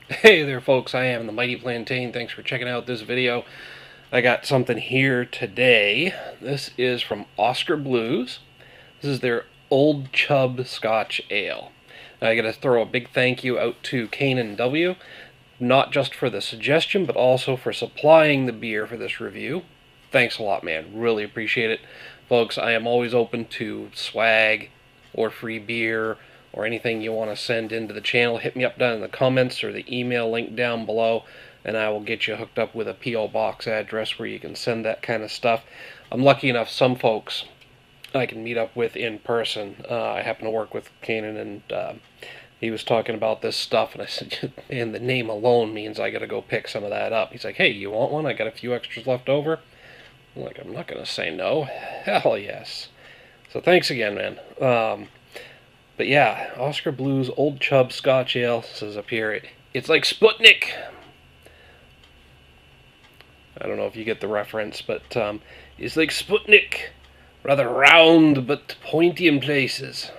Hey there folks, I am the Mighty Plantain. Thanks for checking out this video. I got something here today. This is from Oskar Blues. This is their Old Chub Scotch Ale. I gotta throw a big thank you out to Canaan W, not just for the suggestion, but also for supplying the beer for this review. Thanks a lot, man. Really appreciate it. Folks, I am always open to swag or free beer or anything you want to send into the channel. Hit me up down in the comments or the email link down below, and I will get you hooked up with a P.O. box address where you can send that kind of stuff. I'm lucky enough some folks I can meet up with in person. I happen to work with Canaan, and he was talking about this stuff, and I said, and the name alone means I got to go pick some of that up. He's like, hey, you want one? I got a few extras left over. I'm like, I'm not going to say no. Hell yes. So thanks again, man. But yeah, Oskar Blues Old Chub Scotch Ale says up here, it's like Sputnik. I don't know if you get the reference, but it's like Sputnik. Rather round, but pointy in places.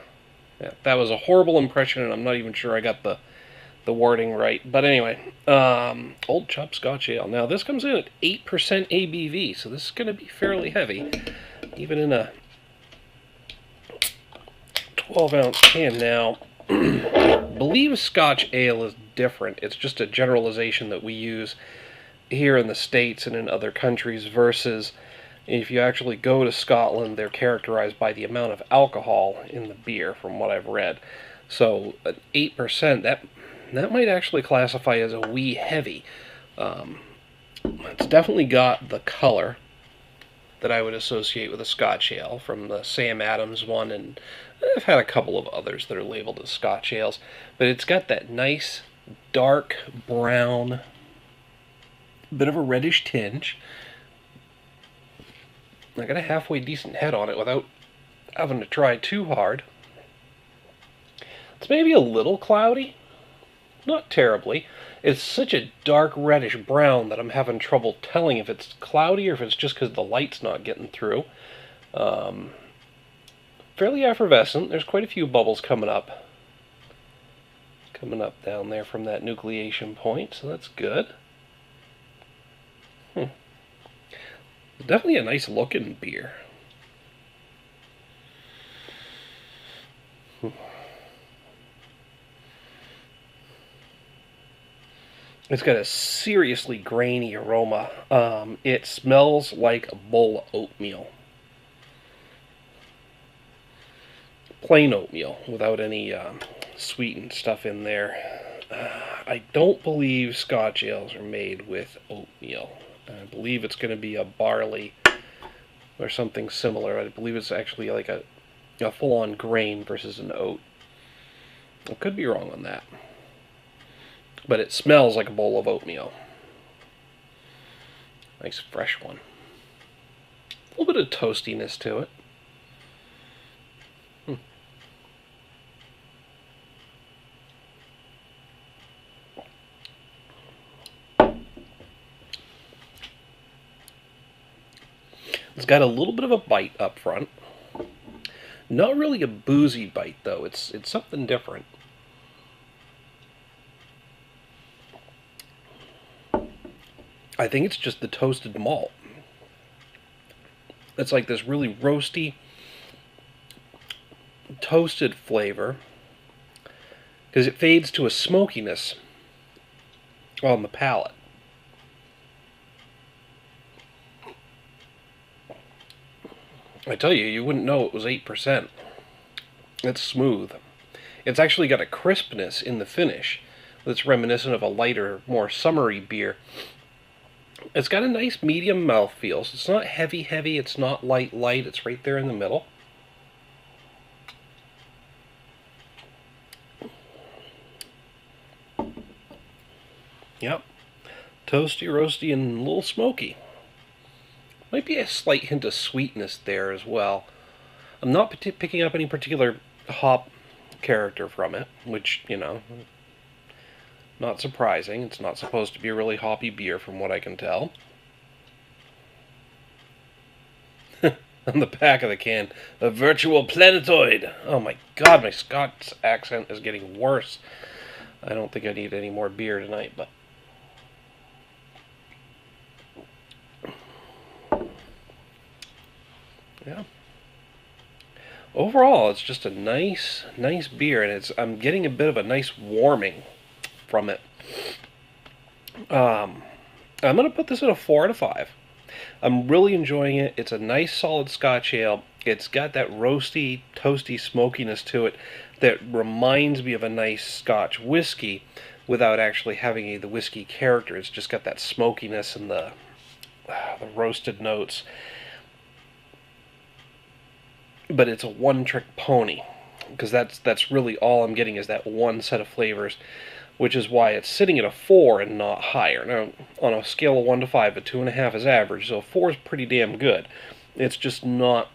Yeah, that was a horrible impression, and I'm not even sure I got the wording right. But anyway, Old Chub Scotch Ale. Now, this comes in at 8% ABV, so this is going to be fairly heavy, even in a 12-ounce can. Now, I believe Scotch Ale is different. It's just a generalization that we use here in the States and in other countries versus if you actually go to Scotland, they're characterized by the amount of alcohol in the beer, from what I've read. So, at 8%, that might actually classify as a wee heavy. It's definitely got the color that I would associate with a Scotch ale from the Sam Adams one, and I've had a couple of others that are labeled as Scotch ales, but it's got that nice dark brown, bit of a reddish tinge. I got a halfway decent head on it without having to try too hard. It's maybe a little cloudy, not terribly. It's such a dark reddish brown that I'm having trouble telling if it's cloudy or if it's just because the light's not getting through. Fairly effervescent. There's quite a few bubbles coming up. Coming up down there from that nucleation point, so that's good. Definitely a nice looking beer. It's got a seriously grainy aroma. It smells like a bowl of oatmeal. Plain oatmeal, without any sweetened stuff in there. I don't believe Scotch ales are made with oatmeal. I believe it's going to be a barley or something similar. I believe it's actually like a full-on grain versus an oat. I could be wrong on that. But it smells like a bowl of oatmeal. Nice fresh one. A little bit of toastiness to it. It's got a little bit of a bite up front. Not really a boozy bite, though. It's something different. I think it's just the toasted malt. It's like this really roasty, toasted flavor, because it fades to a smokiness on the palate. I tell you, you wouldn't know it was 8%. It's smooth. It's actually got a crispness in the finish that's reminiscent of a lighter, more summery beer. It's got a nice medium mouthfeel. So it's not heavy, it's not light. It's right there in the middle. Yep. Toasty, roasty, and a little smoky. Might be a slight hint of sweetness there as well. I'm not picking up any particular hop character from it, which, you know, not surprising. It's not supposed to be a really hoppy beer from what I can tell. On the back of the can, a virtual planetoid. Oh my god, my Scots accent is getting worse. I don't think I need any more beer tonight, but yeah. Overall, it's just a nice beer, and I'm getting a bit of a nice warming from it. I'm gonna put this at a 4 out of 5. I'm really enjoying it. It's a nice solid Scotch ale. It's got that roasty, toasty smokiness to it that reminds me of a nice Scotch whiskey without actually having the whiskey character. It's just got that smokiness and the roasted notes. But it's a one-trick pony, because that's really all I'm getting is that one set of flavors, which is why it's sitting at a 4 and not higher. Now, on a scale of 1 to 5, a 2.5 is average, so a 4 is pretty damn good. It's just not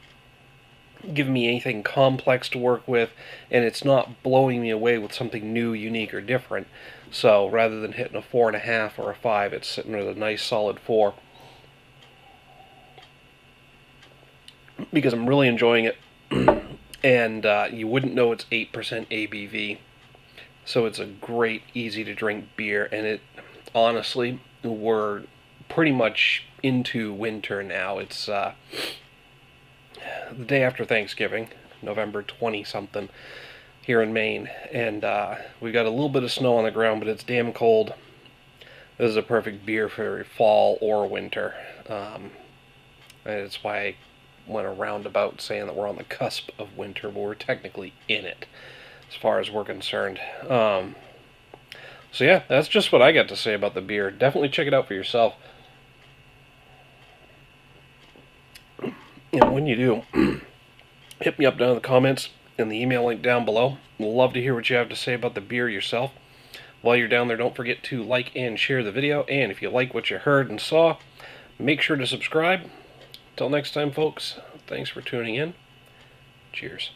giving me anything complex to work with, and it's not blowing me away with something new, unique, or different. So rather than hitting a 4.5 or a 5, it's sitting at a nice solid 4. Because I'm really enjoying it, and you wouldn't know it's 8% ABV. So it's a great, easy to drink beer, and it, honestly, we're pretty much into winter now. It's the day after Thanksgiving, November 20-something, here in Maine, and we got a little bit of snow on the ground, but it's damn cold. This is a perfect beer for fall or winter. And it's why I went a roundabout saying that we're on the cusp of winter, but we're technically in it, as far as we're concerned. So yeah, that's just what I got to say about the beer. Definitely check it out for yourself. And when you do, hit me up down in the comments and the email link down below. Love to hear what you have to say about the beer yourself. While you're down there, don't forget to like and share the video. And if you like what you heard and saw, make sure to subscribe. Until next time, folks, thanks for tuning in. Cheers.